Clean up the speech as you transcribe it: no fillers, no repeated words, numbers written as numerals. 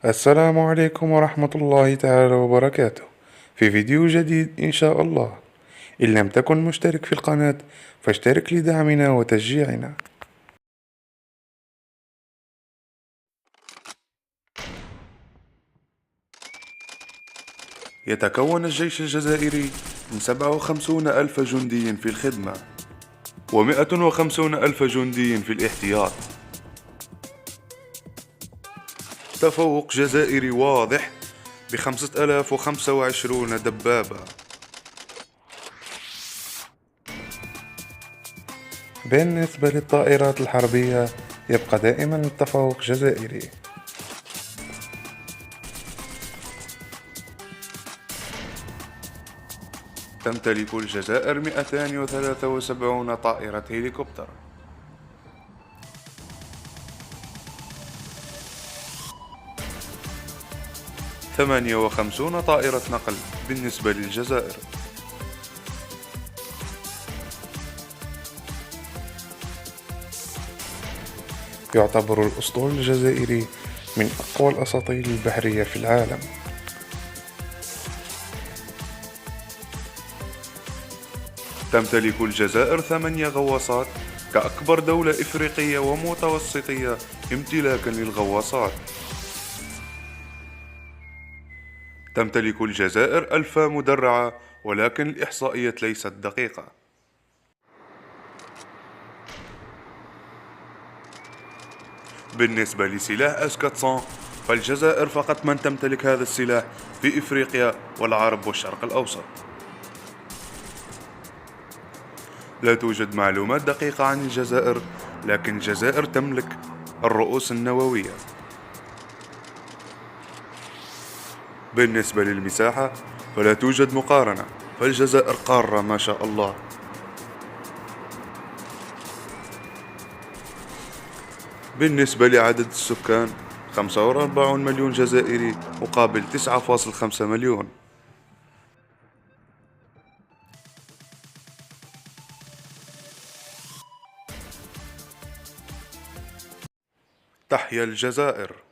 السلام عليكم ورحمة الله تعالى وبركاته. في فيديو جديد إن شاء الله. إن لم تكن مشترك في القناة فاشترك لدعمنا وتشجيعنا. يتكون الجيش الجزائري من 57 ألف جندي في الخدمة و150 ألف جندي في الاحتياط. تفوق جزائري واضح ب5025 دبابة. بالنسبة للطائرات الحربية يبقى دائما التفوق جزائري. تمتلك الجزائر 273 طائرة هليكوبتر. ثمانية وخمسون طائرة نقل بالنسبة للجزائر. يعتبر الأسطول الجزائري من أقوى الأساطيل البحرية في العالم. تمتلك الجزائر 8 غواصات كأكبر دولة إفريقية ومتوسطية امتلاكا للغواصات. تمتلك الجزائر 1000 مدرعة، ولكن الإحصائيات ليست دقيقة. بالنسبة لسلاح أسكاتسون فالجزائر فقط من تمتلك هذا السلاح في إفريقيا والعرب والشرق الأوسط. لا توجد معلومات دقيقة عن الجزائر، لكن الجزائر تملك الرؤوس النووية. بالنسبة للمساحة فلا توجد مقارنة، فالجزائر قارة ما شاء الله. بالنسبة لعدد السكان 45 مليون جزائري مقابل 9.5 مليون. تحيا الجزائر.